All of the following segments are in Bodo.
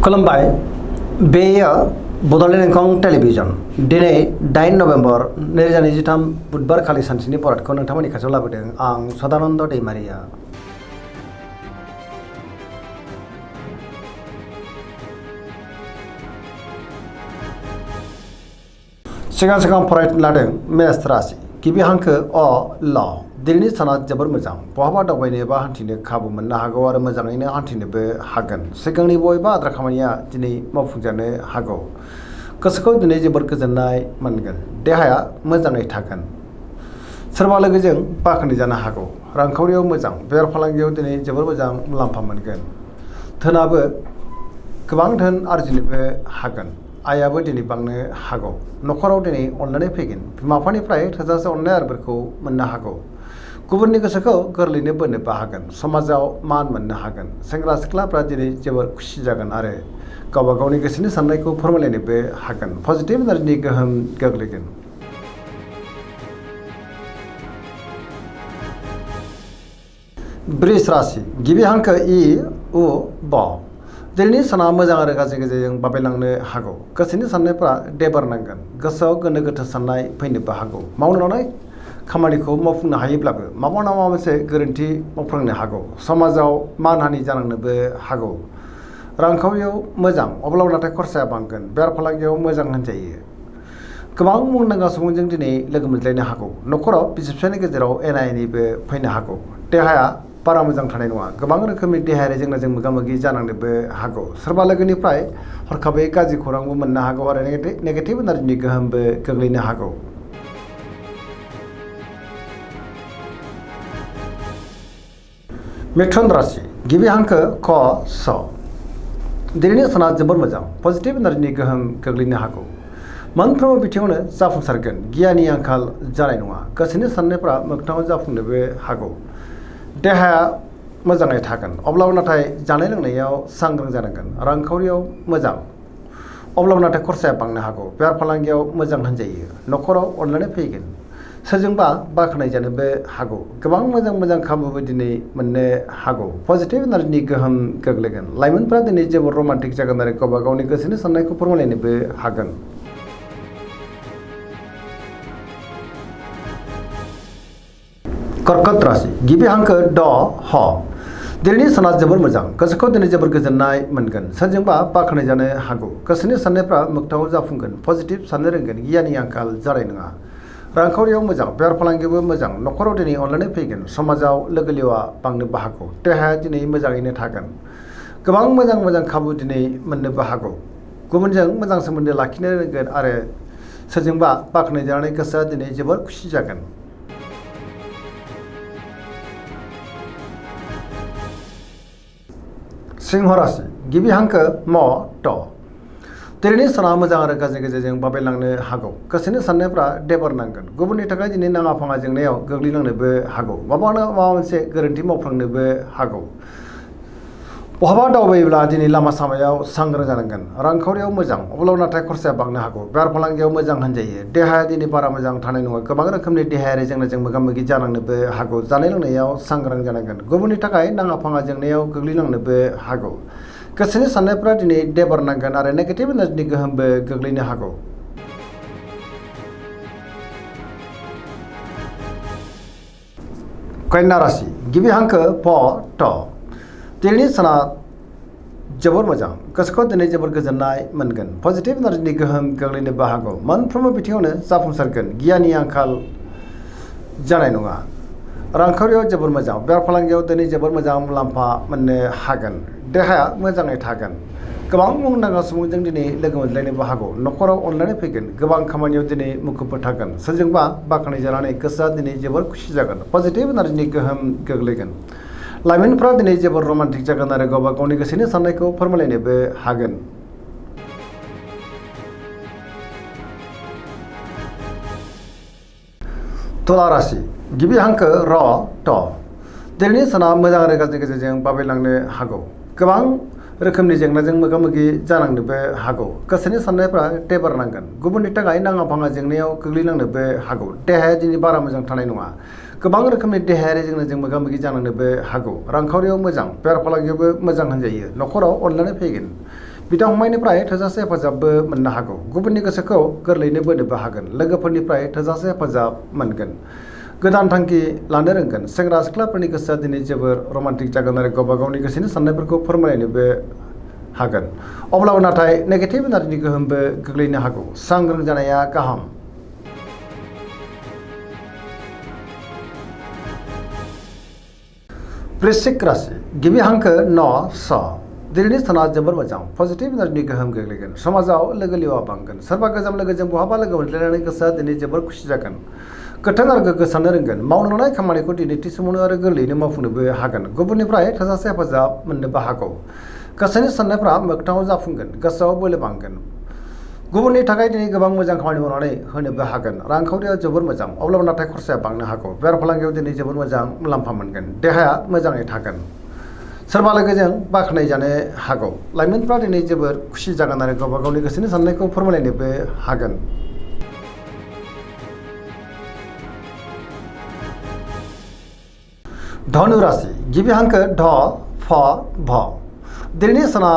खुलुमबाय बेयो बड'लेण्ड इंखं टेलिभिजन दिनै 8 नभेम्बर 2023 बुधबार खालि सानसेनि बरादखौ नोंथांमोननि खाथियाव लाबोदों आं सदानन्द दैमारिया। सिगां फरायनो लादों मेष राशि गिबि हांखो अ ल दिनैनि साना जोबोर मोजां बहाबा दावबायनो एबा हान्थिनो खाबु मोननो हागौ आरो मोजाङैनो हान्थिनोबो हागोन। सिगांनि बबेबा आद्रा खामानिया दिनै मावफुंजानो हागौ। गोसोखौ दिनै जोबोर गोजोननाय मोनगोन। देहाया मोजाङै थागोन। सोरबा लोगोजों बाख्नाय जानो हागौ। रांखावरियाव मोजां बेफार फालांगियाव दिनै जोबोर मोजां मुलाम्फा मोनगोन। धोनाबो गोबां धोन आरजिनोबो हागोन। आयाबो दिनै बांनो हागौ। न'खराव दिनै अननानै फैगोन। बिमा बिफानिफ्राय थोजासे अननाय आरफोरखौ मोननो हागौ। गुबुननि गोसोखौ गोरलैनो बोनोबो हागोन। समाजाव मान मोननो हागोन। सेंग्रा सिख्लाफ्रा दिनै जोबोर खुसि जागोन आरो गावबा गावनि गोसोनि साननायखौ फोरमायलायनोबो हागोन। पजिटिभ एनार्जिनि गोहोम गोग्लैगोन। वृष राशि गिबि हांखो इ उ ब दिनैनि साना मोजां आरो गाज्रि गेजेरजों बाबेलांनो हागौ। गोसोनि साननायफ्रा देबार नांगोन। गोसोआव गोनो गोथो साननाय फैनोबो हागौ। मावनो लानाय खामानिखौ मावफुंनो हायोब्लाबो माबा मोनसे गोरोन्थि मावफ्लांनो हागौ। समाजाव मानहानि जानांनोबो हागौ। रांखावरियाव मोजां अब्लाबो नाथाय खरसाया बांगोन। बेफार फालांगियाव मोजां होनजायो। गोबां मुंदांखा सुबुंजों दिनै लोगो मोनज्लायनो हागौ। न'खराव बिसि फिसायनि गेजेराव एना एनिबो फैनो हागौ। देहाया बारा मोजां थानाय नङा। गोबां रोखोमनि देहायारि जेंनाजों मोगा मोगि जानांनोबो हागौ। सोरबा लोगोनिफ्राय हरखाबै गाज्रि खौरांबो मोननो हागौ आरो नेगेटिभ एनार्जिनि गोहोमबो गोग्लैनो हागौ। मिथुन राशि गिबि हांखो क स दिनैनि साना जोबोर मोजां पजिटिभ एनार्जिनि गोहोम गोग्लैनो हागौ। मोनफ्रोमबो बिथिङावनो जाफुंसारगोन। गियाननि आंखाल जानाय नङा। गोसोनि साननायफ्रा मोगथाङाव जाफुंनोबो हागौ। देहाया मोजाङै थागोन अब्लाबो नाथाय जानाय लोंनायाव सांग्रां जानांगोन। रांखावरियाव मोजां अब्लाबो नाथाय खरसाया बांनो हागौ। बेफार फालांगियाव मोजां होनजायो। न'खराव अनलायनाय फैगोन। सोरजोंबा बाख्नाय जानोबो हागौ। गोबां मोजां खाबुबो दिनै मोननो हागौ। पजिटिभ एनार्जिनि गोहोम गोग्लैगोन। लाइमोनफ्रा दिनै जोबोर रमान्टिक जागोन आरो गावबा गावनि गोसोनि साननायखौ फोरमायलायनोबो हागोन। कर्कट राशि गिबि हांखो ड ह दिनैनि साना जोबोर मोजां। गोसोखौ दिनै जोबोर गोजोननाय मोनगोन। सोरजोंबा बाख्नाय जानो हागौ। गोसोनि साननायफ्रा मोगथाङाव जाफुंगोन। पजिटिभ साननो रोंगोन। गियाननि आंखाल जानाय नङा। रांखावरियाव मोजां बेफार फालांगियावबो मोजां। न'खराव दिनै अनलायनाय फैगोन। समाजाव लोगो लेवा बांनोबो हागौ। देहाया दिनै मोजाङैनो थागोन। गोबां मोजां खाबु दिनै मोननोबो हागौ। गुबुनजों मोजां सोमोन्दो लाखिनो रोंगोन आरो सोरजोंबा बाख्नाय जानानै गोसोआ दिनै जोबोर खुसि जागोन। सिंह राशि गिबि हांखो म ट दिनैनि साना मोजां आरो गाज्रि गेजेरजों बाबेलांनो हागौ। गोसोनि साननायफ्रा देबार नांगोन। गुबुननि थाखाय दिनै नाङा फाङा जेंनायाव गोग्लैनांनोबो हागौ। माबा मोनसे गोरोन्थि मावफ्लांनोबो हागौ। बहाबा दावबायोब्ला दिनै लामा सामायाव सांग्रां जानांगोन। रांखावरियाव मोजां अब्लाबो नाथाय खरसाया बांनो हागौ। बेफार फालांगियाव मोजां होनजायो। देहाया दिनै बारा मोजां थानाय नङा। गोबां रोखोमनि देहायारि जेंनाजों मोगा मोगि जानांनोबो हागौ। जानाय लोंनायाव सांग्रां जानांगोन। गुबुननि थाखाय नाङा फाङा जेंनायाव गोग्लैनांनोबो हागौ। गोसोनि साननायफ्रा दिनै देबार नांगोन आरो नेगेटिभ एनार्जिनि गोहोमबो गोग्लैनो हागौ। कन्या राशि गिबि हांखो प ट दिनैनि साना जोबोर मोजां। गोसोखौ दिनै जोबोर गोजोननाय मोनगोन। पजिटिभ एनार्जिनि गोहोम गोग्लैनोबो हागौ। मोनफ्रोमबो बिथिङावनो जाफुंसारगोन। गियाननि आंखाल जानाय नङा। रांखावरियाव जोबोर मोजां बेफार फालांगियाव दिनै जोबोर मोजां मुलाम्फा मोननो हागोन। देहाया मोजाङै थागोन। गोबां मुंदांखा सुबुंजों दिनै लोगो मोनज्लायनोबो हागौ। न'खराव अनलायनाय फैगोन। गोबां खामानियाव दिनै मुखुबबो थागोन। सोरजोंबा बाख्नाय जानानै गोसोआ दिनै जोबोर खुसि जागोन। पजिटिभ एनार्जिनि गोहोम गोग्लैगोन। लाइमोनफ्रा दिनै जोबोर रमान्टिक जागोन आरो गावबा गावनि गोसोनि साननायखौ फोरमायलायनोबो हागोन। तुला राशि गिबि हांखो र ट दिनैनि साना मोजां आरो गाज्रि गेजेरजों बाबेलांनो हागौ। गोबां रोखोमनि जेंनाजों मोगा मोगि जानांनोबो हागौ। गोसोनि साननायफ्रा देबार नांगोन। गुबुननि थाखाय नाङा फाङा जेंनायाव गोग्लैनांनोबो हागौ। देहाया दिनै बारा मोजां थानाय नङा। गोबां रोखोमनि देहायारि जेंनाजों मोगा मोगि जानांनोबो हागौ। रांखावरियाव मोजां बेफार फालांगियावबो मोजां होनजायो। न'खराव अनलायनाय फैगोन। बिदा-फंबायनिफ्राय थोजासे हेफाजाबबो मोननो हागौ। गुबुननि गोसोखौ गोरलैयैनो बोनोबो हागोन। लोगोफोरनिफ्राय थोजासे हेफाजाब मोनगोन। गोदान थांखि लानो रोंगोन। सेंग्रा-सिख्लाफोरनि गोसोआ दिनै जोबोर रमान्टिक जागोन आरो गावबा गावनि गोसोनि साननायफोरखौ फोरमायलायनोबो हागोन। अब्लाबो नाथाय नेगेटिभ एनार्जिनि गोहोमबो गोग्लैनो हागौ। सांग्रां जानाया गाहाम। वृश्चिक राशि गिबि हांखो न स दिनैनि साना जोबोर मोजां। पजिटिभ एनार्जिनि गोहोम गोग्लैगोन। समाजाव लोगो लेवा बांगोन। सोरबा गोजाम लोगोजों बहाबा लोगो मोनज्लायनानै गोसोआ दिनै जोबोर खुसि जागोन। गोथों आरो गोग्गो साननो रोंगोन। मावनो लानाय खामानिखौ दिनै थि समावनो आरो गोरलैयैनो मावफुंनोबो हागोन। गुबुननिफ्राय थोजासे हेफाजाब मोननोबो हागौ। गोसोनि साननायफ्रा मोगथाङाव जाफुंगोन। गोसोआव बोलो बांगोन। गुबुननि थाखाय दिनै गोबां मोजां खामानि मावनानै होनोबो हागोन। रांखावरिया जोबोर मोजां। अब्लाबो नाथाय खरसाया बांनो हागौ। बेफार फालांगियाव दिनै जोबोर मोजां मुलाम्फा मोनगोन। देहाया मोजाङै थागोन। सोरबा लोगोजों बाख्नाय जानो हागौ। लाइमोनफ्रा दिनै जोबोर खुसि जागोन आरो गावबा गावनि गोसोनि साननायखौ फोरमायलायनोबो हागोन। धनु राशि गिबि हांखो ध फ भ दिनैनि साना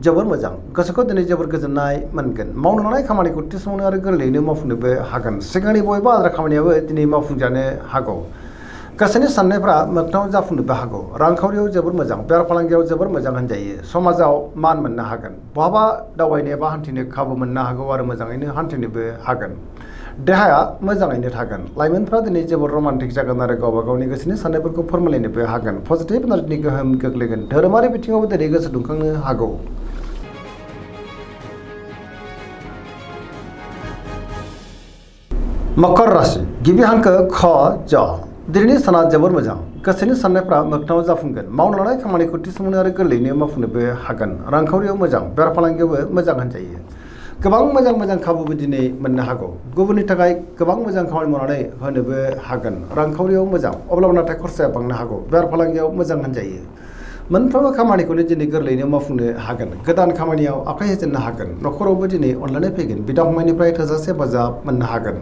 जोबोर मोजां। गोसोखौ दिनै जोबोर गोजोननाय मोनगोन। मावनो लानाय खामानिखौ थि समावनो आरो गोरलैयैनो मावफुंनोबो हागोन। सिगांनि बबेबा आद्रा खामानियाबो दिनै मावफुंजानो हागौ। गोसोनि साननायफ्रा मोगथाङाव जाफुंनोबो हागौ। रांखावरियाव जोबोर मोजां। बेफार फालांगियाव जोबोर मोजां होनजायो। समाजाव मान मोननो हागोन। बहाबा दावबायनो एबा हान्थिनो खाबु मोननो हागौ आरो मोजाङैनो हान्थिनोबो हागोन। देहाया मोजाङैनो थागोन। लाइमोनफ्रा दिनै जोबोर रमान्टिक जागोन आरो गावबा गावनि गोसोनि साननायफोरखौ फोरमायलायनोबो हागोन। पजिटिभ एनार्जिनि गोहोम गोग्लैगोन। धोरोमारि बिथिङावबो दिनै गोसो दुंखांनो हागौ। मकर राशि गिबि हांखो ख ज दिनैनि साना जोबोर मोजां। गोसोनि साननायफ्रा मोगथाङाव जाफुंगोन। मावनो लानाय खामानिखौ थि समावनो आरो गोरलैयैनो मावफुंनोबो हागोन। रांखावरियाव मोजां। बेफार फालांगियावबो मोजां होनजायो। गोबां मोजां खाबुबो दिनै मोननो हागौ। गुबुननि थाखाय गोबां मोजां खामानि मावनानै होनोबो हागोन। रांखावरियाव मोजां। अब्लाबो नाथाय खरसाया बांनो हागौ। बेफार फालांगियाव मोजां होनजायो। मोनफ्रोमबो खामानिखौनो दिनै गोरलैयैनो मावफुंनो हागोन। गोदान खामानियाव आखाइ होजेननो हागोन। न'खरावबो दिनै अनलायनाय फैगोन। बिदा-फंबायनिफ्राय थोजासे हेफाजाब मोननो हागोन।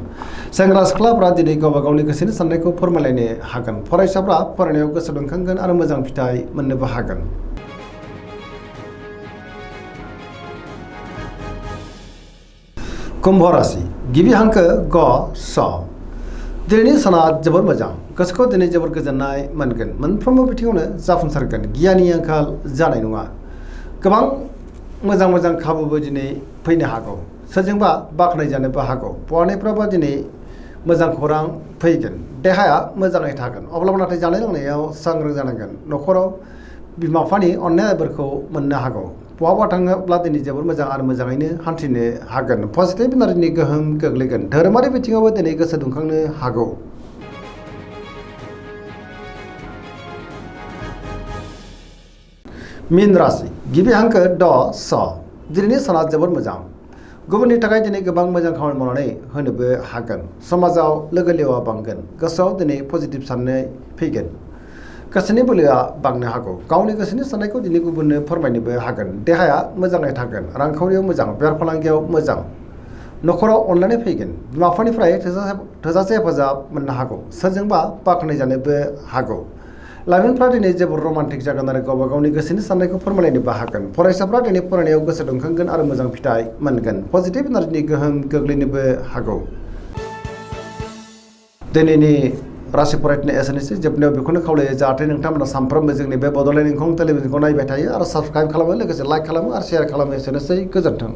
सेंग्रा-सिख्लाफ्रा दिनै गावबा गावनि गोसोनि साननायखौ फोरमायलायनो हागोन। फरायसाफ्रा फरायनायाव गोसो दुंखांगोन आरो मोजां फिथाइ मोननोबो हागोन। कुम्भ राशि गिबि हांखो ग स दिनैनि साना जोबोर मोजां। गोसोखौ दिनै जोबोर गोजोननाय मोनगोन। मोनफ्रोमबो बिथिङावनो जाफुंसारगोन। गियाननि आंखाल जानाय नङा। गोबां मोजां खाबुबो दिनै फैनो हागौ। सोरजोंबा बाख्नाय जानोबो हागौ। बहानिफ्रायबा दिनै मोजां खौरां फैगोन। देहाया मोजाङै थागोन। अब्लाबो नाथाय जानाय लोंनायाव सांग्रां जानांगोन। न'खराव बिमा-बिफानि अननायफोरखौ मोननो हागौ। बहाबा थाङोब्ला दिनै जोबोर मोजां आरो मोजाङैनो हान्थिनो हागोन। पजिटिभ एनार्जिनि गोहोम गोग्लैगोन। धोरोमारि बिथिङावबो दिनै गोसो दुंखांनो हागौ। मीन राशि गिबि हांखो ड स दिनैनि साना जोबोर मोजां। गुबुननि थाखाय दिनै गोबां मोजां खामानि मावनानै होनोबो हागोन। समाजाव लोगो लेवा बांगोन। गोसोआव दिनै पजिटिभ साननाय फैगोन। गोसोनि बोलोआ बांनो हागौ। गावनि गोसोनि साननायखौ दिनै गुबुननो फोरमायनोबो हागोन। देहाया मोजाङै थागोन। रांखावरियाव मोजां। बेफार फालांगियाव मोजां। न'खराव अनलायनाय फैगोन। बिमा-बिफानिफ्राय थोजासे हेफाजाब मोननो हागौ। सोरजोंबा बाख्नाय जानोबो हागौ। लाइमोनफ्रा दिनै जोबोर रमान्टिक जागोन आरो गावबा गावनि गोसोनि साननायखौ फोरमायलायनोबो हागोन। फरायसाफ्रा दिनै फरायनायाव गोसो दुंखांगोन आरो मोजां फिथाइ मोनगोन। पजिटिभ एनार्जिनि गोहोम गोग्लैनोबो हागौ। दिनैनि राशि फरायनाया एसेनोसै। जोबनायाव बेखौनो खावलायो जाहाथे नोंथांमोना सानफ्रोमबो जोंनि बे बड'लेण्ड इंखं टेलिभिजनखौ नायबाय थायो आरो साबस्क्राइब खालामो, लोगोसे लाइक खालामो आरो शेयार खालामो। एसेनोसै। गोजोन्थों।